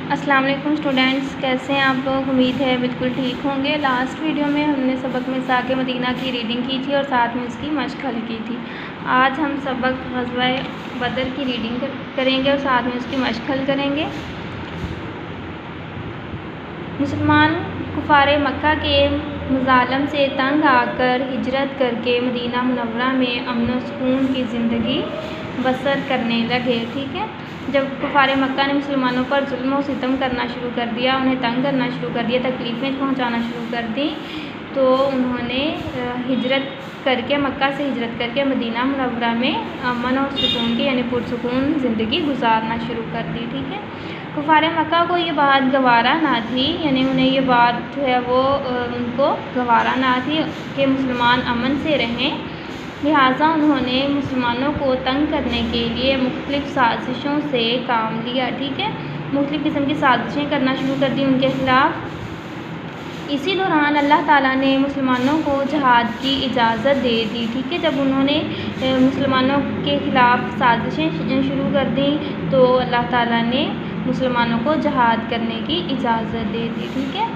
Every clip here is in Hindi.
अस्सलाम वालेकुम स्टूडेंट्स, कैसे हैं आप लोग। उम्मीद है बिल्कुल ठीक होंगे। लास्ट वीडियो में हमने सबक में साके मदीना की रीडिंग की थी और साथ में उसकी मश्क हल की थी। आज हम सबक ग़ज़वा बदर की रीडिंग करेंगे और साथ में उसकी मश्क हल करेंगे। मुसलमान कुफ़ार मक्का के मुज़ालम से तंग आकर हिजरत करके मदीना मुनव्वरा में अमन व सुकून की ज़िंदगी बसर करने लगे। ठीक है, जब कुफ़ार मक्का ने मुसलमानों पर जुल्म व सितम करना शुरू कर दिया, उन्हें तंग करना शुरू कर दिया, तकलीफ़ें पहुंचाना शुरू कर दी, तो उन्होंने मक्का से हिजरत करके मदीना मुनव्वरा में अमन और सुकून की यानी पुरसुकून ज़िंदगी गुजारना शुरू कर दी। ठीक है, कुफ़ार मक्का को ये बात गवारा ना थी, यानी उन्हें ये बात जो है वो उनको गवारा ना थी कि मुसलमान अमन से रहें। लिहाजा उन्होंने मुसलमानों को तंग करने के लिए मुख्तलिफ़ साजिशों से काम लिया। ठीक है, मुख्तलिफ़ किस्म की साजिशें करना शुरू कर दी उनके ख़िलाफ़। इसी दौरान अल्लाह ताला ने मुसलमानों को जहाद की इजाज़त दे दी। ठीक है, जब उन्होंने मुसलमानों के ख़िलाफ़ साजिशें शुरू कर दी तो अल्लाह ताला ने मुसलमानों को जहाद करने की इजाज़त दे दी। ठीक है,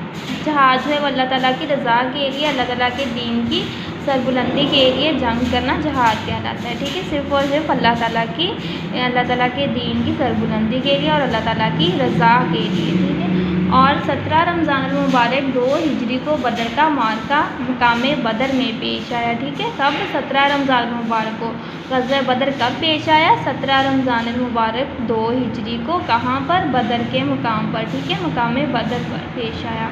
जहाद जो है वो अल्लाह ताला की रज़ा के लिए, अल्लाह ताला के दीन की सरबुलंदी के लिए जंग करना जहाद कहलाता है। ठीक है, सिर्फ़ और सिर्फ अल्लाह ताला के दीन की सरबुलंदी के लिए और अल्लाह ताला की रज़ा के लिए। ठीक है, और 17 रमज़ान मुबारक 2 हिजरी को बदर का मार्का मुकाम बदर में पेश आया। ठीक है, कब 17 रमज़ान मुबारक को ग़ज़वा बदर कब पेश आया? 17 रमज़ान मुबारक 2 हिजरी को। कहाँ पर? बदर के मुकाम पर। ठीक है, मुकाम बदर पर पेश आया।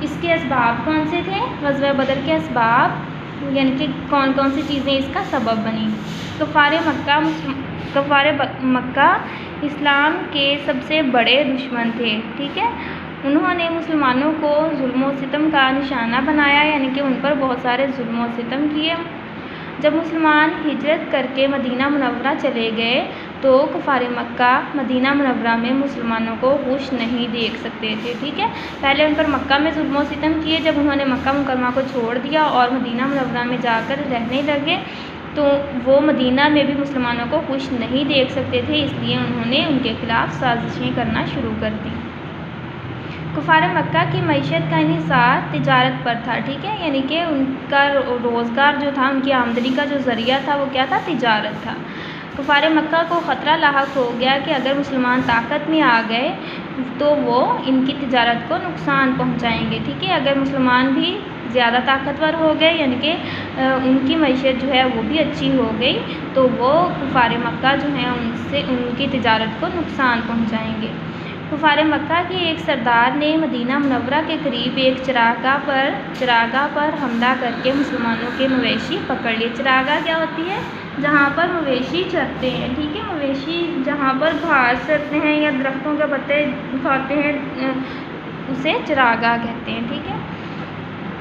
इसके असबाब कौन से थे? ग़ज़वा बदर के असबाब यानी कि कौन कौन सी चीज़ें इसका सबब बनी। कुफ़ार मक्का इस्लाम के सबसे बड़े दुश्मन थे। ठीक है, उन्होंने मुसलमानों को जुल्म व सितम का निशाना बनाया, यानी कि उन पर बहुत सारे जुल्म व सितम किए। जब मुसलमान हिजरत करके मदीना मुनव्वरा चले गए तो कुफ़ार मक्का मदीना मुनव्वरा में मुसलमानों को खुश नहीं देख सकते थे। ठीक है, पहले उन पर मक्का में जुल्म व सितम किए, जब उन्होंने मक्का मुकरमा को छोड़ दिया और मदीना मुनव्वरा में जाकर रहने लगे तो वो मदीना में भी मुसलमानों को खुश नहीं देख सकते थे, इसलिए उन्होंने उनके ख़िलाफ़ साजिशें करना शुरू कर दी। कुफ़ार मक्का की मईशत का इन्हिसार तिजारत पर था। ठीक है, यानी कि उनका रोज़गार जो था, उनकी आमदनी का जो ज़रिया था वो क्या था? तिजारत था। कुफ़ार मक्का को ख़तरा लाहक हो गया कि अगर मुसलमान ताकत में आ गए तो वो इनकी तिजारत को नुकसान पहुंचाएंगे। ठीक है, अगर मुसलमान भी ज़्यादा ताकतवर हो गए यानी कि उनकी मईशत जो है वो भी अच्छी हो गई तो वो कुफ़ार मक्का जो है उनसे उनकी तिजारत को नुकसान पहुंचाएंगे। कुफ़ार मक्का के एक सरदार ने मदीना मुनव्वरा के करीब एक चरागाह पर हमला करके मुसलमानों के मवेशी पकड़ लिए। चरागाह क्या होती है? जहाँ पर मवेशी चरते हैं। ठीक है, मवेशी जहाँ पर घास चरते हैं या दरख्तों के पत्ते खाते हैं उसे चरागाह कहते हैं। ठीक है,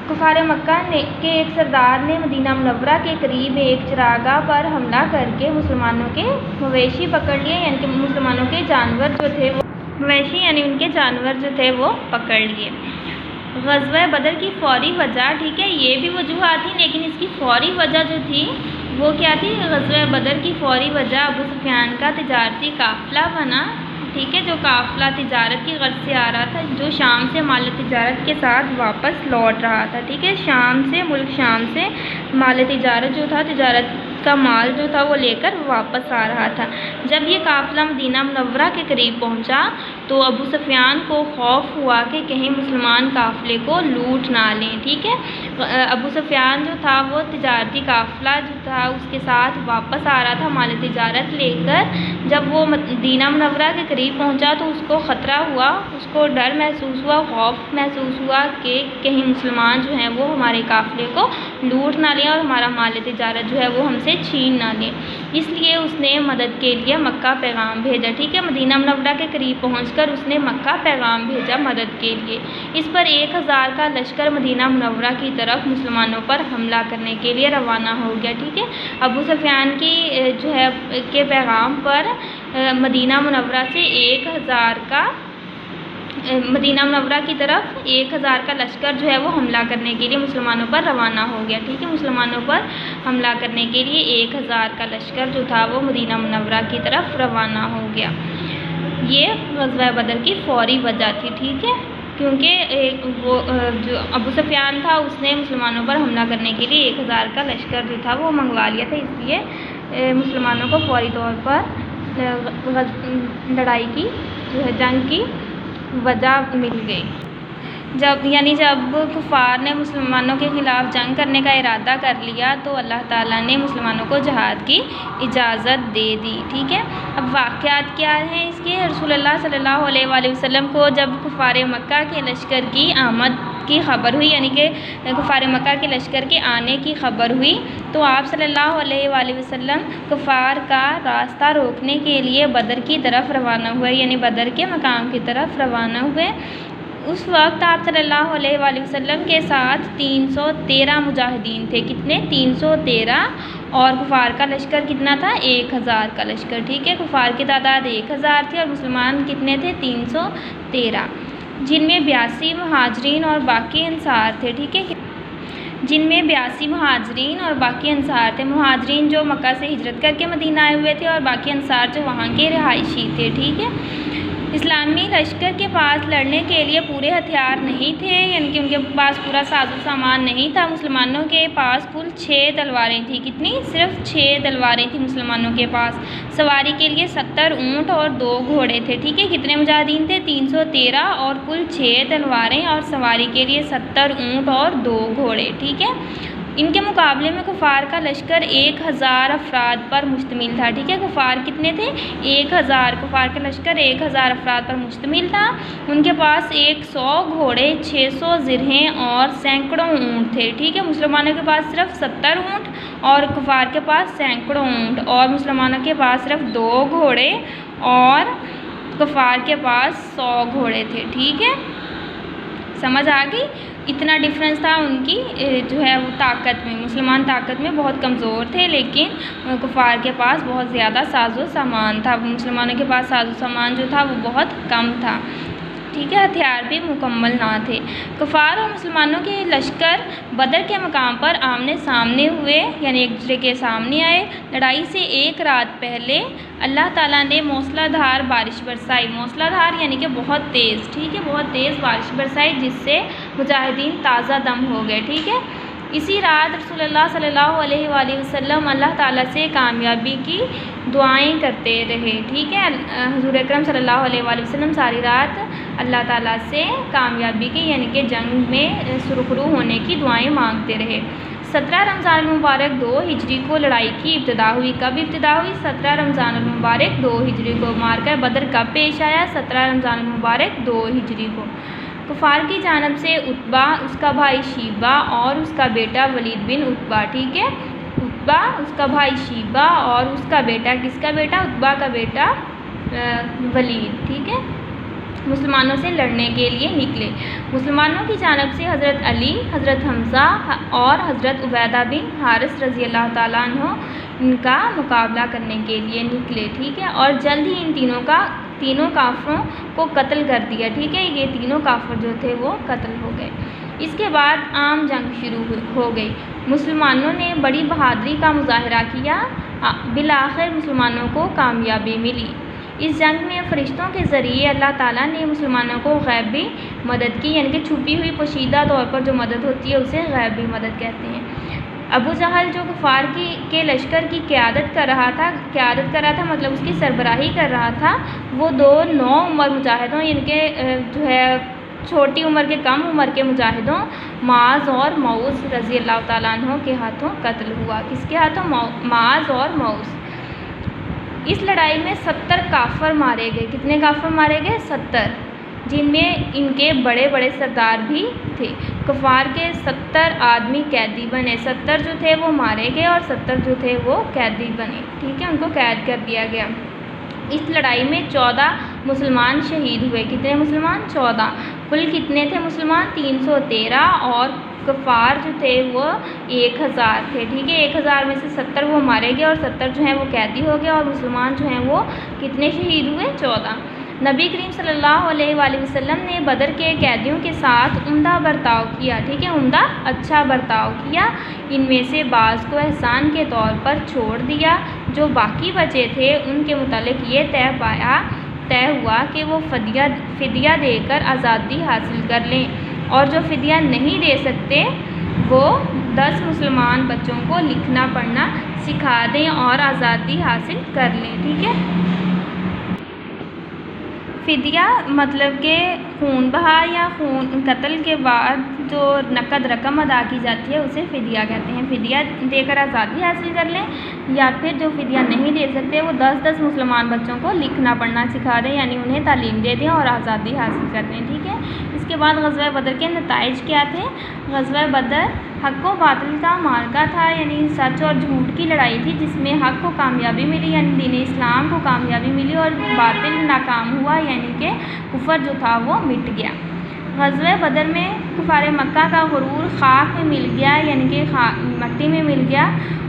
कुफ़ार मक्का के एक सरदार ने मदीना मुनव्वरा के करीब एक चरागाह पर हमला करके मुसलमानों के मवेशी पकड़ लिए, यानी कि मुसलमानों के जानवर जो थे वो मवेशी यानी उनके जानवर जो थे वो पकड़ लिए। ग़ज़वा बदर की फ़ौरी वजह, ठीक है, ये भी वजूहात थी लेकिन इसकी फ़ौरी वजह जो थी वो क्या थी? ग़ज़वा बदर की फ़ौरी वजह अबू सुफ़ियान का तिजारती काफ़िला बना। ठीक है, जो काफ़िला तिजारत की गर्ज से आ रहा था, जो शाम से माल तिजारत के साथ वापस लौट रहा था। ठीक है, मुल्क शाम से माल तिजारत जो था, तिजारत का माल जो था वो लेकर वापस आ रहा था। जब ये काफ़िला मदीना मुनव्वरा के करीब पहुंचा तो अबू सुफ़ियान को खौफ हुआ कि कहीं मुसलमान काफ़िले को लूट ना लें। ठीक है, अबू सुफ़ियान जो था वो तिजारती काफ़िला जो था उसके साथ वापस आ रहा था माल तिजारत लेकर। जब वो मदीना मुनव्वरा के करीब पहुंचा तो उसको ख़तरा हुआ, उसको डर महसूस हुआ, खौफ महसूस हुआ कि कहीं मुसलमान जो हैं वो हमारे काफ़िले को लूट ना लें और हमारा माल तिजारत जो है वो हमसे छीन ना लें। इसलिए उसने मदद के लिए मक्का पैगाम भेजा। ठीक है, मदीना मुनव्वरा के करीब पहुंचकर उसने मक्का पैगाम भेजा मदद के लिए। इस पर 1000 का लश्कर मदीना मुनव्वरा की तरफ मुसलमानों पर हमला करने के लिए रवाना हो गया। ठीक है, अबू सुफ़ियान की जो है के पैगाम पर मदीना मुनव्वरा से 1000 मदीना मुनव्वरा की तरफ 1000 का लश्कर जो है वो हमला करने के लिए मुसलमानों पर रवाना हो गया। ठीक है, मुसलमानों पर हमला करने के लिए 1000 का लश्कर जो था वो मदीना मुनव्वरा की तरफ रवाना हो गया। ये ग़ज़वा बदर की फ़ौरी वजह थी, ठीक है, क्योंकि वो जो अबू सुफ़ियान था उसने मुसलमानों पर हमला करने के लिए 1000 का लश्कर जो था वो मंगवा लिया था, इसलिए मुसलमानों को फ़ौरी तौर पर लड़ाई की जो है जंग की वजह मिल गई। जब कुफ़ार ने मुसलमानों के ख़िलाफ़ जंग करने का इरादा कर लिया तो अल्लाह ताला ने मुसलमानों को जिहाद की इजाज़त दे दी, ठीक है। अब वाक़यात क्या हैं इसके। रसूलुल्लाह सल्लल्लाहु अलैहि वसल्लम को जब कुफ़ार मक्का के लश्कर की आमद की ख़बर हुई, यानी कि कुफ़ार मक्का के लश्कर के आने की ख़बर हुई, तो आप सल्लल्लाहु अलैहि वसल्लम कुफ़ार का रास्ता रोकने के लिए बदर की तरफ रवाना हुए, यानी बदर के मकाम की तरफ रवाना हुए। उस वक्त आप सल्लल्लाहु अलैहि वसल्लम के साथ 313 मुजाहिदीन थे। कितने? 313। और कुफ़ार का लश्कर कितना था? 1000 का लश्कर, ठीक है। कुफ़ार की तादाद 1000 थी और मुसलमान कितने थे? 313, जिनमें 82 मुहाजिरीन और बाकी अंसार थे, ठीक है। जिनमें 82 मुहाजिरीन और बाकी अंसार थे। मुहाजिरीन जो मक्का से हिजरत करके मदीना आए हुए थे और बाकी अंसार जो वहाँ के रिहायशी थे, ठीक है। इस्लामी लश्कर के पास लड़ने के लिए पूरे हथियार नहीं थे, यानी कि उनके पास पूरा साजो सामान नहीं था। मुसलमानों के पास कुल 6 तलवारें थी। कितनी? सिर्फ 6 तलवारें थी मुसलमानों के पास। सवारी के लिए 70 ऊँट और 2 घोड़े थे, ठीक है। कितने मुजाहिदीन थे? 313 और कुल 6 तलवारें और सवारी के लिए 70 ऊँट और 2 घोड़े, ठीक है। इनके मुकाबले में कुफ़ार का लश्कर 1000 अफराद पर मुश्तमिल था, ठीक है। कुफ़ार कितने थे? 1000। कुफ़ार का लश्कर 1000 अफराद पर मुश्तमिल था। उनके पास 100 घोड़े, 600 ज़िरहें और सैकड़ों ऊँट थे, ठीक है। मुसलमानों के पास सिर्फ 70 ऊँट और कुफ़ार के पास सैकड़ों ऊँट, और मुसलमानों के पास सिर्फ 2 घोड़े और कुफ़ार के पास 100 घोड़े थे, ठीक है। समझ आ गई? इतना डिफरेंस था उनकी जो है वो ताकत में। मुसलमान ताकत में बहुत कमज़ोर थे, लेकिन कुफ़ार के पास बहुत ज़्यादा साजो सामान था। मुसलमानों के पास साजो सामान जो था वो बहुत कम था, ठीक है। हथियार भी मुकम्मल ना थे। कुफ़ार और मुसलमानों के लश्कर बदर के मकाम पर आमने सामने हुए, यानी एक दूसरे के सामने आए। लड़ाई से एक रात पहले अल्लाह ताला ने मौसलाधार बारिश बरसाई। मौसलाधार यानी कि बहुत तेज़, ठीक है, बहुत तेज़ बारिश बरसाई, जिससे मुजाहिदीन ताज़ा दम हो गए, ठीक है। इसी रात रसूलुल्लाह सल्लल्लाहु अलैहि वसल्लम अल्लाह ताला से कामयाबी की दुआएं करते रहे, ठीक है। हुज़ूर अकरम सल्लल्लाहु अलैहि वसल्लम सारी रात अल्लाह ताला से कामयाबी की, यानी कि जंग में सुरखरू होने की दुआएं मांगते रहे। 17 रमज़ान मुबारक 2 हिजरी को लड़ाई की इब्तिदा हुई। कब इब्तिदा हुई? 17 रमज़ान मुबारक 2 हिजरी को। मार्का बदर कब पेश आया? 17 रमज़ान मुबारक 2 हिजरी को। कुफ़ार की जानब से उत्बा, उसका भाई शीबा और उसका बेटा वलीद बिन उत्बा, ठीक है। उत्बा, उसका भाई शीबा और उसका बेटा, किसका बेटा? उत्बा का बेटा वलीद, ठीक है, मुसलमानों से लड़ने के लिए निकले। मुसलमानों की जानब से हज़रत अली, हज़रत हमज़ा और हज़रत उबैदा बिन हारिस रज़ी अल्लाह ताला अन्हु इनका मुकाबला करने के लिए निकले, ठीक है। और जल्द ही इन तीनों काफ़रों को कत्ल कर दिया, ठीक है। ये तीनों काफ़र जो थे वो कत्ल हो गए। इसके बाद आम जंग शुरू हो गई। मुसलमानों ने बड़ी बहादुरी का मुजाहरा किया। बिलाखिर मुसलमानों को कामयाबी मिली। इस जंग में फ़रिश्तों के ज़रिए अल्लाह ताला ने मुसलमानों को गैबी मदद की, यानी कि छुपी हुई पोशीदा तौर पर जो मदद होती है उसे गैबी मदद कहते हैं। अबू जहल जो कुफ़ार के लश्कर की क़यादत कर रहा था, मतलब उसकी सरबराही कर रहा था, वो 2 नौ उम्र मुजाहिदों, यानी कि जो है छोटी उम्र के, कम उम्र के मुजाहिदों माज़ और मऊज़ रज़ी अल्लाह ताला अन्हु के हाथों कत्ल हुआ। किसके हाथों? माज़ और मऊज़। इस लड़ाई में 70 काफ़र मारे गए। कितने काफ़र मारे गए? 70, जिनमें इनके बड़े बड़े सरदार भी थे। कुफ़ार के 70 आदमी कैदी बने। 70 जो थे वो मारे गए और 70 जो थे वो कैदी बने, ठीक है, उनको कैद कर दिया गया। इस लड़ाई में 14 मुसलमान शहीद हुए। कितने मुसलमान? 14। कुल कितने थे मुसलमान? 313 और कुफ़ार जो थे वो 1000 थे, ठीक है। 1000 में से 70 वो मारे गए और 70 जो हैं वो कैदी हो गए, और मुसलमान जो हैं वो कितने शहीद हुए? 14। नबी करीम सल्लल्लाहु अलैहि वसल्लम ने बदर के कैदियों के साथ उम्दा बर्ताव किया, ठीक है, उम्दा अच्छा बर्ताव किया। इनमें से बाज़ को एहसान के तौर पर छोड़ दिया। जो बाकी बचे थे उनके मुतालिक ये तय तय हुआ कि वो फ़िदिया देकर आज़ादी हासिल कर लें, और जो फ़िदिया नहीं दे सकते वो 10 मुसलमान बच्चों को लिखना पढ़ना सिखा दें और आज़ादी हासिल कर लें। ठीक है। फ़िदिया मतलब कि खून बहा या खून कत्ल के बाद जो नकद रकम अदा की जाती है उसे फ़िदिया कहते हैं। फ़िदिया देकर आज़ादी हासिल कर लें, या फिर जो फ़िदिया नहीं दे सकते वो 10-10 मुसलमान बच्चों को लिखना पढ़ना सिखा दें, यानी उन्हें तालीम दे दें और आज़ादी हासिल कर दें। ठीक है। इसके बाद ग़ज़वा बदर के नताइज क्या थे। ग़ज़वा बदर हक़ व बातिल का मार्का था, यानी सच और झूठ की लड़ाई थी, जिसमें हक़ को कामयाबी मिली यानी दीन इस्लाम को कामयाबी मिली, और बातिल नाकाम हुआ यानी कि कुफ़र जो था वो मिट गया। ग़ज़वा बदर में कुफ़ार मक्का का गुरूर खाक में मिल गया, यानी कि मट्टी में मिल गया,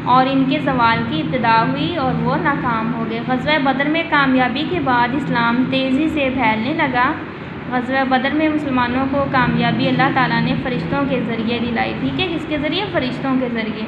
और इनके ज़वाल की इब्तिदा हुई और वो नाकाम हो गए। ग़ज़वा बदर में कामयाबी के बाद इस्लाम तेज़ी से फैलने लगा। ग़ज़वा बदर में मुसलमानों को कामयाबी अल्लाह ताला ने फ़रिश्तों के ज़रिए दिलाई। ठीक है। किसके ज़रिए? फ़रिश्तों के ज़रिए।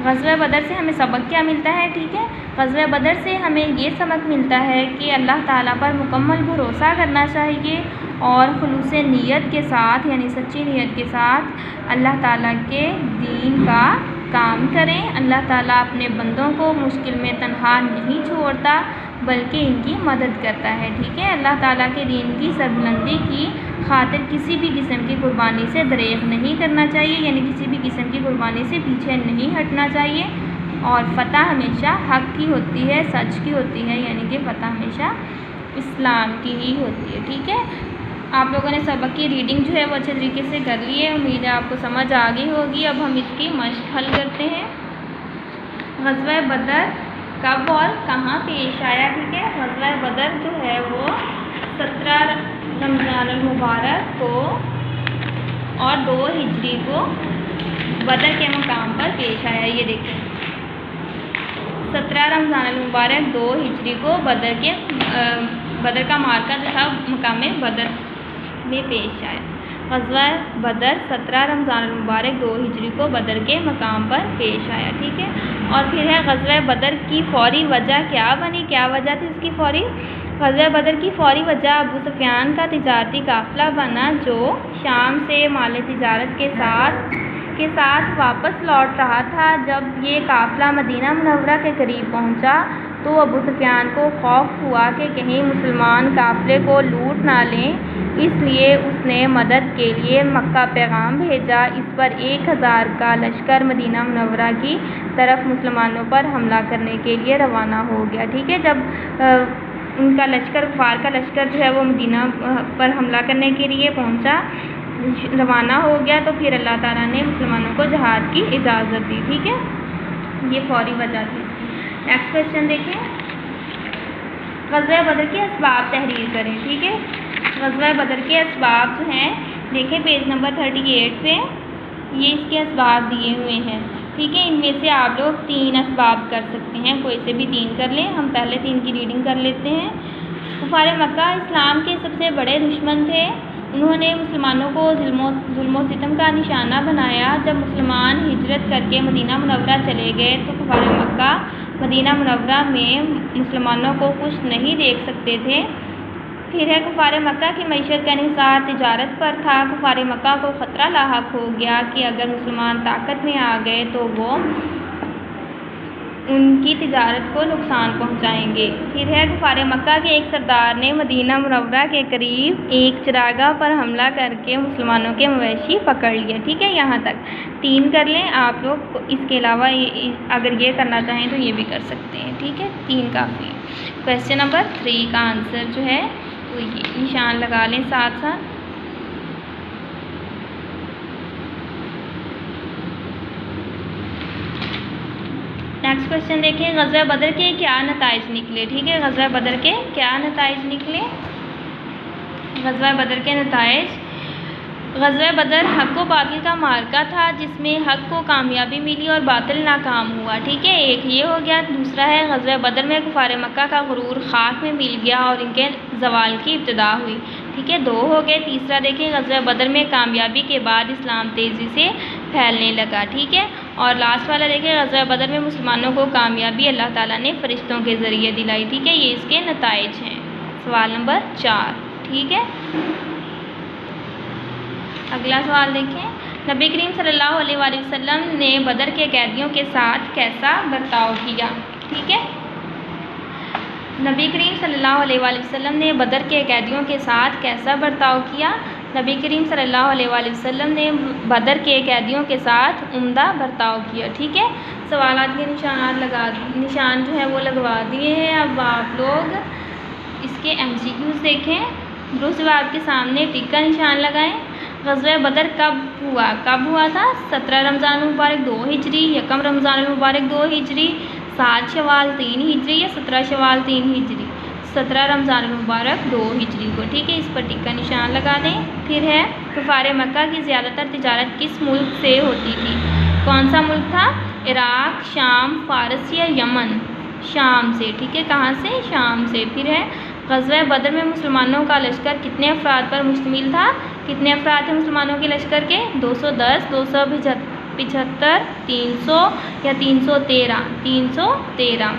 ग़ज़वा बदर से हमें सबक क्या मिलता है? ठीक है। ग़ज़वा बदर से हमें ये सबक मिलता है कि अल्लाह ताला पर मुकम्मल भरोसा करना चाहिए और खुलूस नीयत के साथ, यानी सच्ची नीयत के साथ अल्लाह ताला के दीन का काम करें। अल्लाह ताला अपने बंदों को मुश्किल में तन्हा नहीं छोड़ता, बल्कि इनकी मदद करता है। ठीक है। अल्लाह ताला के दीन की सरबुलंदी की खातिर किसी भी किस्म की कुर्बानी से दरेग नहीं करना चाहिए, यानी किसी भी किस्म की कुर्बानी से पीछे नहीं हटना चाहिए, और फ़तह हमेशा हक़ की होती है, सच की होती है, यानी कि फ़तह हमेशा इस्लाम की ही होती है। ठीक है। आप लोगों ने सबक की रीडिंग जो है वो अच्छे तरीके से कर ली है, उम्मीद है आपको समझ आ गई होगी। अब हम इसकी मश्क हल करते हैं। ग़ज़वा बदर कब और कहाँ पेश आया? ठीक है। ग़ज़वा बदर जो है वो 17 रमज़ान मुबारक को और 2 हिजरी को बदर के मकाम पर पेश आया। ये देखें, 17 रमज़ान मुबारक 2 हिजरी को बदर का मार्का जो था मकाम बदर में पेश आया। ग़ज़वा बदर 17 रमज़ान मुबारक 2 हिजरी को बदर के मकाम पर पेश आया। ठीक है। और फिर है ग़ज़वा बदर की फ़ौरी वजह क्या बनी, क्या वजह थी उसकी फ़ौरी? ग़ज़वा बदर की फ़ौरी वजह अबू सुफ़ियान का तिजारती काफ़िला बना, जो शाम से माल तिजारत के साथ वापस लौट रहा था। जब ये काफ़िला मदीना मुनव्वरा के करीब पहुंचा तो अबू सुफ़ियान को खौफ हुआ कि कहीं मुसलमान काफ़िले को लूट ना लें, इसलिए उसने मदद के लिए मक्का पैगाम भेजा। इस पर 1000 का लश्कर मदीना मुनव्वरा की तरफ मुसलमानों पर हमला करने के लिए रवाना हो गया। ठीक है। जब उनका लश्कर, कुफ़ार का लश्कर जो है वो मदीना पर हमला करने के लिए रवाना हो गया, तो फिर अल्लाह ताला ने मुसलमानों को जहाद की इजाज़त दी। ठीक है। ये फ़ौरी वजह थी। नेक्स्ट क्वेश्चन देखें। ग़ज़वा बदर के असबाब तहरीर करें। ठीक है। ग़ज़वा बदर के असबाब जो हैं, देखें पेज नंबर 38 पे, ये इसके असबाब दिए हुए हैं। ठीक है। इनमें से आप लोग 3 असबाब कर सकते हैं, कोई से भी 3 कर लें। हम पहले 3 की रीडिंग कर लेते हैं। कुफ़ार मक्का इस्लाम के सबसे बड़े दुश्मन थे। उन्होंने मुसलमानों को जुल्म सितम का निशाना बनाया। जब मुसलमान हिजरत करके मदीना मुनव्वरा चले गए तो कुफ़ार मक्का मदीना मुनव्वरा में मुसलमानों को खुश नहीं देख सकते थे। फिर है कुफ़ार मक्का की मईशत का इन्हिसार तिजारत पर था। कुफ़ार मक्का को ख़तरा लाहक हो गया कि अगर मुसलमान ताकत में आ गए तो वो उनकी तिजारत को नुकसान पहुंचाएंगे। फिर है कुफ़ार मक्का के एक सरदार ने मदीना मुनव्वरा के करीब एक चरागाह पर हमला करके मुसलमानों के मवेशी पकड़ लिए। ठीक है। यहाँ तक 3 कर लें आप लोग। इसके अलावा अगर ये करना चाहें तो ये भी कर सकते हैं। ठीक है। 3 काफ़ी है। क्वेश्चन नंबर 3 का आंसर जो है तो ये निशान लगा लें साथ साथ। नेक्स्ट क्वेश्चन देखें। ग़ज़वा बदर के क्या नताइज निकले? ठीक है। ग़ज़वा बदर के क्या नताइज निकले? ग़ज़वा बदर के नताइज, ग़ज़वा बदर हक़ व बातिल का मार्का था, जिसमें हक़ को कामयाबी मिली और बातिल नाकाम हुआ। ठीक है। एक ये हो गया। दूसरा है ग़ज़वा बदर में कुफ़ार मक्का का गुरूर खाक में मिल गया और इनके ज़वाल की इब्तिदा हुई। ठीक है। 2 हो गए। तीसरा देखें, ग़ज़वा बदर में कामयाबी के बाद इस्लाम तेज़ी से फैलने लगा। ठीक है। और लास्ट वाला देखें, ग़ज़वा बदर में मुसलमानों को कामयाबी अल्लाह ताला ने फ़रिश्तों के ज़रिए दिलाई। ठीक है। ये इसके नताइज हैं। सवाल नंबर 4। ठीक है, अगला सवाल देखें। नबी करीम सल्लल्लाहु अलैहि वसल्लम ने बदर के कैदियों के साथ कैसा बर्ताव किया? ठीक है, नबी करीम सल्लल्लाहु अलैहि वसल्लम ने बदर के कैदियों के साथ कैसा बर्ताव किया? नबी करीम सल्लल्लाहु अलैहि वसल्लम ने बदर के कैदियों के साथ उम्दा बर्ताव किया। ठीक है, सवालात के निशान जो है वो लगवा दिए हैं। अब आप लोग इसके MCQs देखें, दुरुस्त जवाब के सामने टिक का निशान लगाएं। ग़ज़वा बदर कब हुआ था? 17 रमज़ान मुबारक 2 हिजरी, 1 रमज़ान मुबारक 2 हिजरी, 7 शवाल 3 हिजरी या 17 शवाल 3 हिजरी? 17 रमज़ान मुबारक 2 हिजरी को। ठीक है, इस पर टिक का निशान लगा दें। फिर है, कुफ़ार मक्का की ज़्यादातर तिजारत किस मुल्क से होती थी? कौन सा मुल्क था? इराक़, शाम, फ़ारस या यमन? शाम से। ठीक है, कहाँ से? शाम से। फिर है, ग़ज़वा बदर में मुसलमानों का लश्कर कितने अफराद पर मुश्तमिल था? कितने अफराद थे मुसलमानों के लश्कर के? 210, 275, 300 या 313? 313।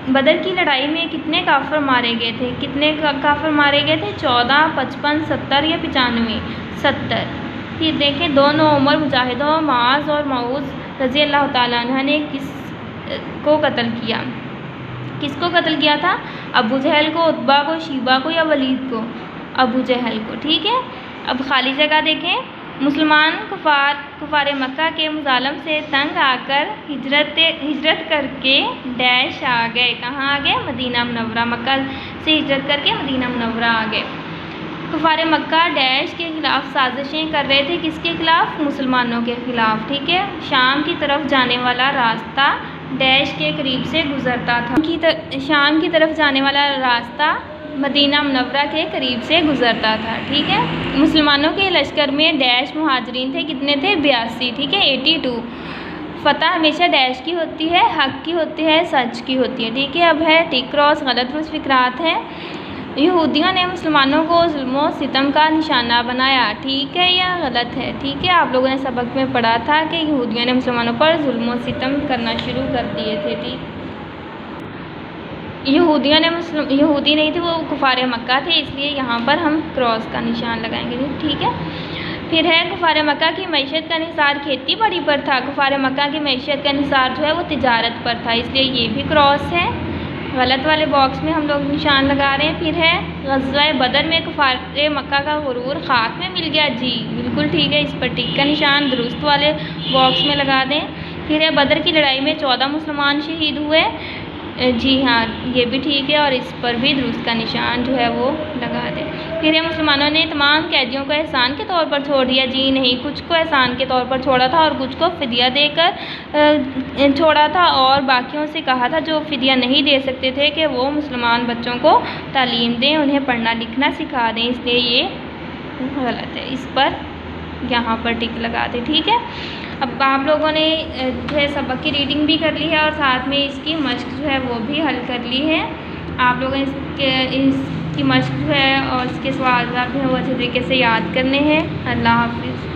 बदर की लड़ाई में कितने काफिर मारे गए थे? कितने काफिर मारे गए थे? 14, 55, 70 या 95? 70। फिर देखें, दोनों उमर मुजाहिदों मुआज़ और मऊज़ रज़ी अल्लाह ताला अन्हा ने किसको कत्ल किया? किसको कत्ल किया था? अबू जहल को, उत्बा को, शीबा को या वलीद को? अबू जहल को। ठीक है, अब खाली जगह देखें। मुसलमान कुफार मक्का के मुजालम से तंग आकर हिजरत करके डैश आ गए। कहाँ आ गए? Medina Munawwara. मक्का से हिजरत करके मदीना मुनव्वरा आ गए। कुफार मक्का डैश के ख़िलाफ़ साजिशें कर रहे थे। किसके ख़िलाफ़? मुसलमानों के ख़िलाफ़। ठीक है, शाम की तरफ जाने वाला रास्ता डैश के करीब से गुज़रता था। शाम की तरफ जाने वाला रास्ता मदीना मुनव्वरा के करीब से गुज़रता था। ठीक है, मुसलमानों के लश्कर में डैश मुहाजिरीन थे। कितने थे? 82। ठीक है, 82। फ़तह हमेशा डैश की होती है, हक़ की होती है, सच की होती है। ठीक है, अब है टिक क्रॉस गलत दुरुस्त फ़िक्रात हैं। यहूदियों ने मुसलमानों को जुल्म सितम का निशाना बनाया। ठीक है या गलत है? ठीक है, आप लोगों ने सबक में पढ़ा था कि यहूदियों ने मुसलमानों पर जुल्म सितम करना शुरू कर दिए थे। ठीक, यहूदी नहीं थे, वो कुफार मक्का थे, इसलिए यहाँ पर हम क्रॉस का निशान लगाएंगे। ठीक है, फिर है, कुफार मक्का की मईशत का निसार खेती बाड़ी पर था। कुफार मक्का की मईशत का निसार जो है वो तिजारत पर था, इसलिए ये भी क्रॉस है। गलत वाले बॉक्स में हम लोग निशान लगा रहे हैं। फिर है, ग़ज़वा बदर में कुफार मक्का का गुरूर खाक में मिल गया। जी बिल्कुल ठीक है, इस पर टिक का निशान दुरुस्त वाले बॉक्स में लगा दें। फिर है, बदर की लड़ाई में 14 मुसलमान शहीद हुए। जी हाँ, ये भी ठीक है, और इस पर भी दुरुस्त का निशान जो है वो लगा दें। फिर है, मुसलमानों ने तमाम कैदियों को एहसान के तौर पर छोड़ दिया। जी नहीं, कुछ को एहसान के तौर पर छोड़ा था और कुछ को फ़िदिया देकर छोड़ा था, और बाकियों से कहा था जो फ़िदिया नहीं दे सकते थे कि वो मुसलमान बच्चों को तालीम दें, उन्हें पढ़ना लिखना सिखा दें, इसलिए ये गलत है। इस पर यहाँ पर टिक लगा दें। ठीक है, अब आप लोगों ने जो है सबक की रीडिंग भी कर ली है और साथ में इसकी मश्क जो है वो भी हल कर ली है। आप लोगों ने इसकी मश्क जो है और इसके सवाल जो है वो अच्छे तरीके से याद करने हैं। अल्लाह हाफ़िज़।